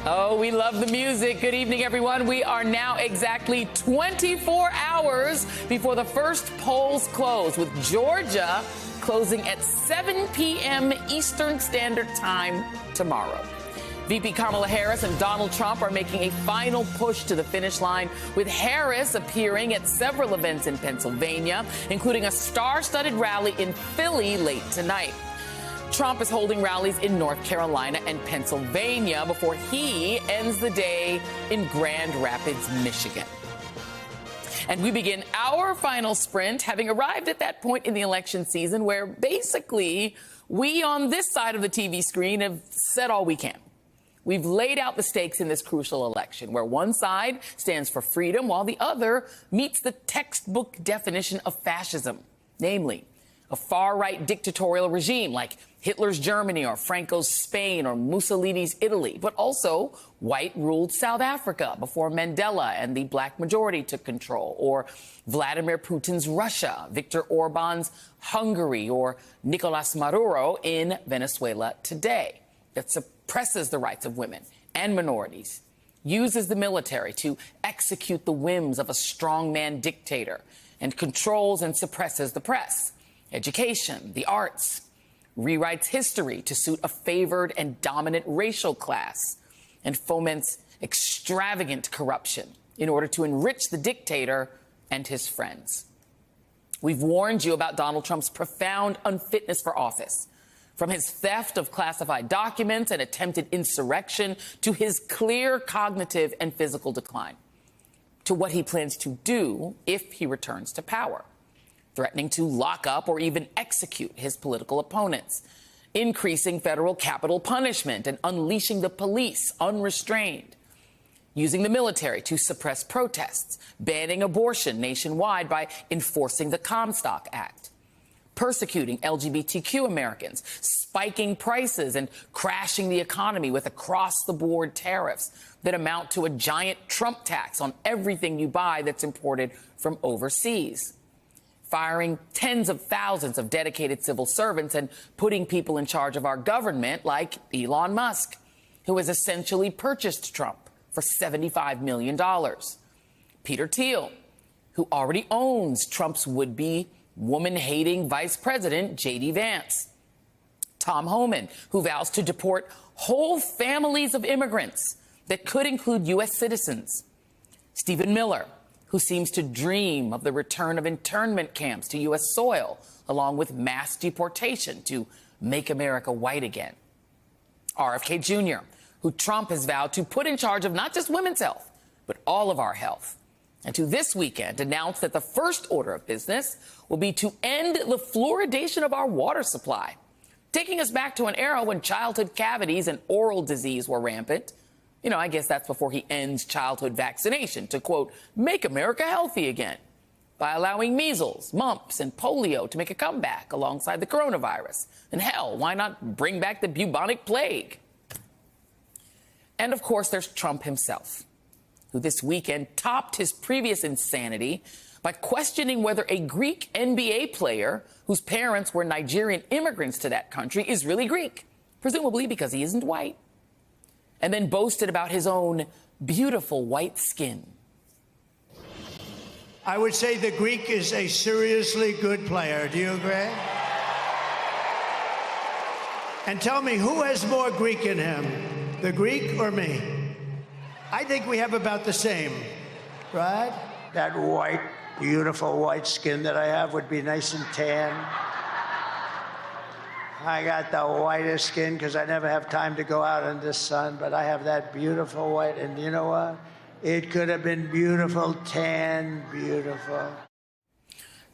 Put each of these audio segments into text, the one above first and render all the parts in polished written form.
Oh, we love the music. Good evening, everyone. We are now exactly 24 hours before the first polls close, with Georgia closing at 7 p.m. Eastern Standard Time tomorrow. VP Kamala Harris and Donald Trump are making a final push to the finish line, with Harris appearing at several events in Pennsylvania, including a star-studded rally in Philly late tonight. Trump is holding rallies in North Carolina and Pennsylvania before he ends the day in Grand Rapids, Michigan. And we begin our final sprint, having arrived at that point in the election season where basically we on this side of the TV screen have said all we can. We've laid out the stakes in this crucial election, where one side stands for freedom while the other meets the textbook definition of fascism, namely a far-right dictatorial regime like Hitler's Germany or Franco's Spain or Mussolini's Italy, but also white-ruled South Africa before Mandela and the black majority took control, or Vladimir Putin's Russia, Viktor Orban's Hungary, or Nicolas Maduro in Venezuela today, that suppresses the rights of women and minorities, uses the military to execute the whims of a strongman dictator, and controls and suppresses the press, education, the arts, rewrites history to suit a favored and dominant racial class, and foments extravagant corruption in order to enrich the dictator and his friends. We've warned you about Donald Trump's profound unfitness for office, from his theft of classified documents and attempted insurrection to his clear cognitive and physical decline, to what he plans to do if he returns to power, threatening to lock up or even execute his political opponents, increasing federal capital punishment and unleashing the police unrestrained, using the military to suppress protests, banning abortion nationwide by enforcing the Comstock Act, persecuting LGBTQ Americans, spiking prices and crashing the economy with across-the-board tariffs that amount to a giant Trump tax on everything you buy that's imported from overseas, firing tens of thousands of dedicated civil servants and putting people in charge of our government like Elon Musk, who has essentially purchased Trump for $75 million. Peter Thiel, who already owns Trump's would-be woman-hating vice president, J.D. Vance. Tom Homan, who vows to deport whole families of immigrants that could include U.S. citizens. Stephen Miller, who seems to dream of the return of internment camps to U.S. soil, along with mass deportation to make America white again. RFK Jr., who Trump has vowed to put in charge of not just women's health, but all of our health, and who this weekend announced that the first order of business will be to end the fluoridation of our water supply, taking us back to an era when childhood cavities and oral disease were rampant. You know, I guess that's before he ends childhood vaccination to, quote, make America healthy again by allowing measles, mumps, and polio to make a comeback alongside the coronavirus. And hell, why not bring back the bubonic plague? And of course, there's Trump himself, who this weekend topped his previous insanity by questioning whether a Greek NBA player whose parents were Nigerian immigrants to that country is really Greek, presumably because he isn't white, and then boasted about his own beautiful white skin. I would say the Greek is a seriously good player. Do you agree? And tell me, who has more Greek in him, the Greek or me? I think we have about the same, right? That white, beautiful white skin that I have would be nice and tan. I got the whitest skin because I never have time to go out in the sun, but I have that beautiful white, and you know what? It could have been beautiful, tan, beautiful.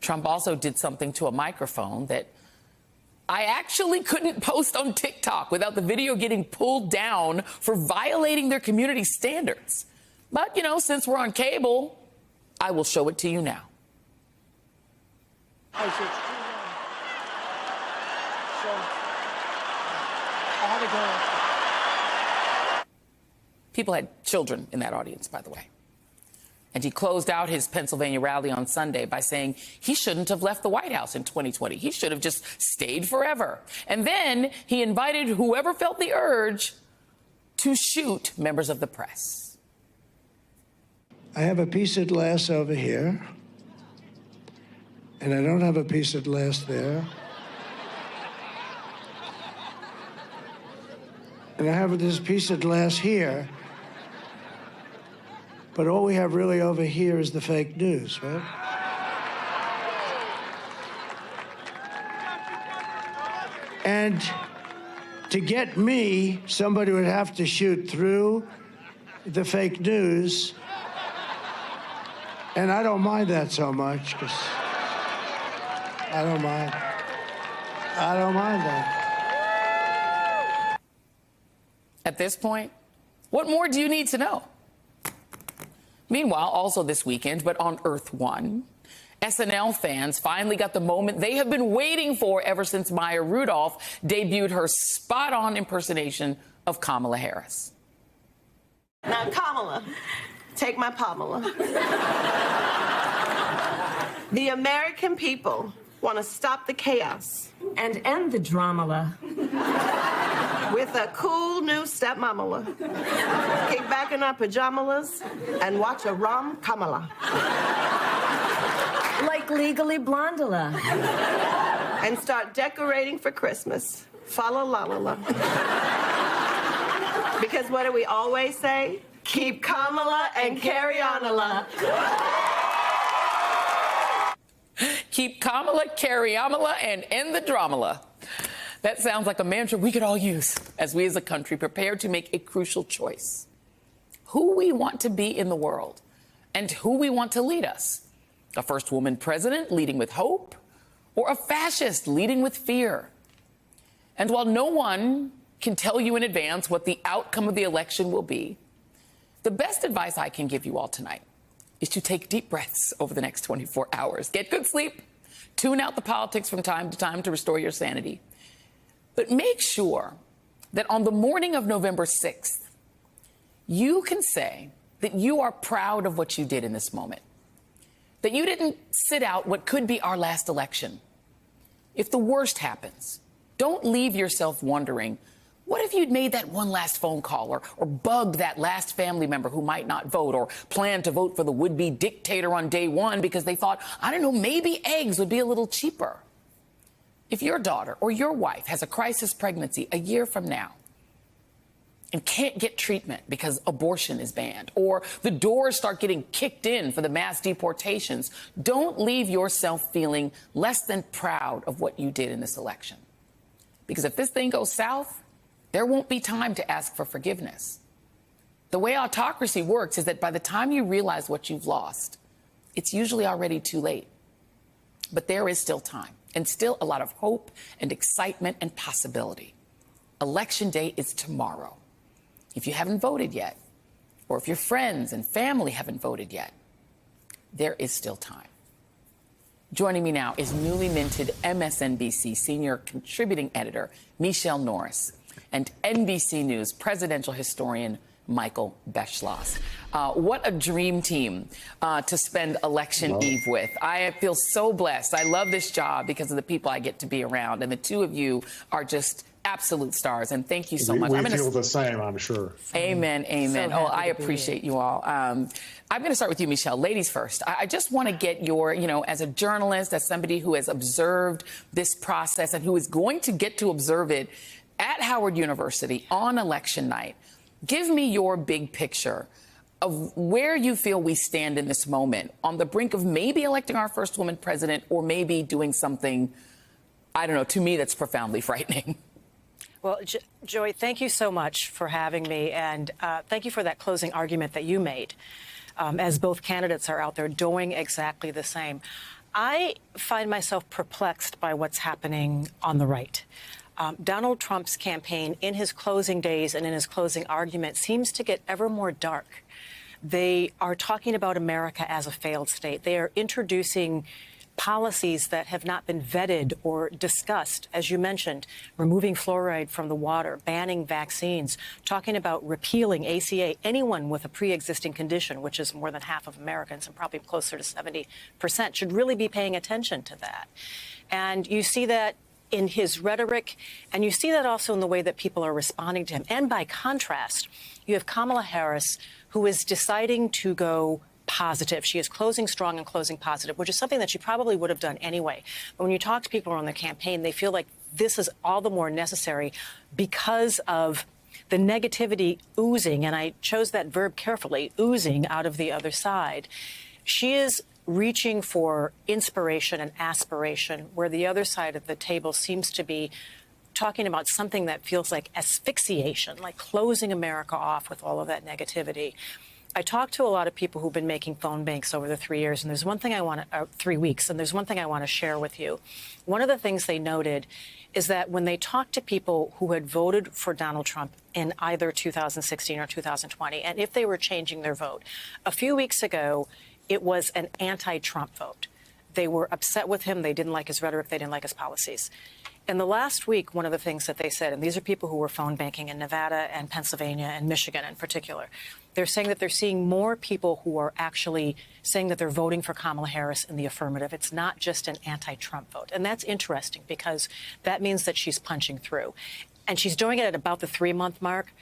Trump also did something to a microphone that I actually couldn't post on TikTok without the video getting pulled down for violating their community standards. But, you know, since we're on cable, I will show it to you now. So, I had to go. People had children in that audience, by the way. And he closed out his Pennsylvania rally on Sunday by saying he shouldn't have left the White House in 2020. He should have just stayed forever. And then he invited whoever felt the urge to shoot members of the press. I have a piece of glass over here, and I don't have a piece of glass there. And I have this piece of glass here, but all we have really over here is the fake news, right? And to get me, somebody would have to shoot through the fake news. And I don't mind that so much, because I don't mind that. At this point, what more do you need to know? Meanwhile, also this weekend, but on Earth One, SNL fans finally got the moment they have been waiting for ever since Maya Rudolph debuted her spot-on impersonation of Kamala Harris. Now, Kamala, take my Pamela. The American people want to stop the chaos and end the drama with a cool new stepmamala. Kick back in our pajamas and watch a rom Kamala. like Legally Blondula. And start decorating for Christmas. Fa la la la la. Because what do we always say? Keep Kamala and carry on a la. Keep Kamala, carry Amala, and end the dramala. That sounds like a mantra we could all use as we as a country prepare to make a crucial choice. Who we want to be in the world and who we want to lead us. A first woman president leading with hope or a fascist leading with fear. And while no one can tell you in advance what the outcome of the election will be, the best advice I can give you all tonight is to take deep breaths over the next 24 hours. Get good sleep. Tune out the politics from time to time to restore your sanity. But make sure that on the morning of November 6th, you can say that you are proud of what you did in this moment. That you didn't sit out what could be our last election. If the worst happens, don't leave yourself wondering, what if you'd made that one last phone call or bugged that last family member who might not vote or planned to vote for the would-be dictator on day one because they thought, I don't know, maybe eggs would be a little cheaper. If your daughter or your wife has a crisis pregnancy a year from now and can't get treatment because abortion is banned or the doors start getting kicked in for the mass deportations, don't leave yourself feeling less than proud of what you did in this election. Because if this thing goes south, there won't be time to ask for forgiveness. The way autocracy works is that by the time you realize what you've lost, it's usually already too late. But there is still time and still a lot of hope and excitement and possibility. Election day is tomorrow. If you haven't voted yet, or if your friends and family haven't voted yet, there is still time. Joining me now is newly minted MSNBC senior contributing editor Michele Norris and NBC News presidential historian Michael Beschloss. What a dream team to spend election eve with. I feel so blessed. I love this job because of the people I get to be around. And the two of you are just absolute stars. And thank you so much. We feel the same, I'm sure. Amen, amen. So I appreciate you all. I'm going to start with you, Michele. Ladies first. I just want to get your, as a journalist, as somebody who has observed this process and who is going to get to observe it at Howard University on election night, give me your big picture of where you feel we stand in this moment, on the brink of maybe electing our first woman president or maybe doing something, I don't know, to me that's profoundly frightening. Well, Joy, thank you so much for having me, and thank you for that closing argument that you made, as both candidates are out there doing exactly the same. I find myself perplexed by what's happening on the right. Donald Trump's campaign, in his closing days and in his closing argument, seems to get ever more dark. They are talking about America as a failed state. They are introducing policies that have not been vetted or discussed, as you mentioned, removing fluoride from the water, banning vaccines, talking about repealing ACA. Anyone with a pre-existing condition, which is more than half of Americans and probably closer to 70%, should really be paying attention to that. And you see that in his rhetoric, and you see that also in the way that people are responding to him. And by contrast, you have Kamala Harris, who is deciding to go positive. She is closing strong and closing positive, which is something that she probably would have done anyway. But when you talk to people around the campaign, they feel like this is all the more necessary because of the negativity oozing, and I chose that verb carefully, oozing out of the other side. She is reaching for inspiration and aspiration, where the other side of the table seems to be talking about something that feels like asphyxiation, like closing America off with all of that negativity. I talked to a lot of people who've been making phone banks over the 3 years, and there's one thing I want to, 3 weeks, and there's one thing I want to share with you. One of the things they noted is that when they talked to people who had voted for Donald Trump in either 2016 or 2020, and if they were changing their vote, a few weeks ago, it was an anti-Trump vote. They were upset with him. They didn't like his rhetoric. They didn't like his policies. In the last week, one of the things that they said, and these are people who were phone banking in Nevada and Pennsylvania and Michigan in particular, they're saying that they're seeing more people who are actually saying that they're voting for Kamala Harris in the affirmative. It's not just an anti-Trump vote. And that's interesting because that means that she's punching through. And she's doing it at about the 3-month mark.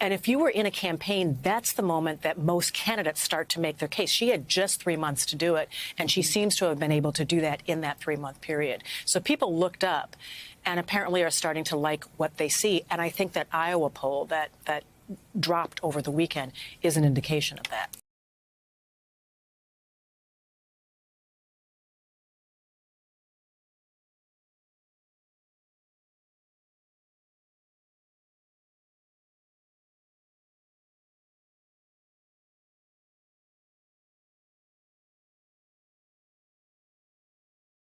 And if you were in a campaign, that's the moment that most candidates start to make their case. She had just 3 months to do it, and she seems to have been able to do that in that 3-month period. So people looked up and apparently are starting to like what they see. And I think that Iowa poll that dropped over the weekend is an indication of that.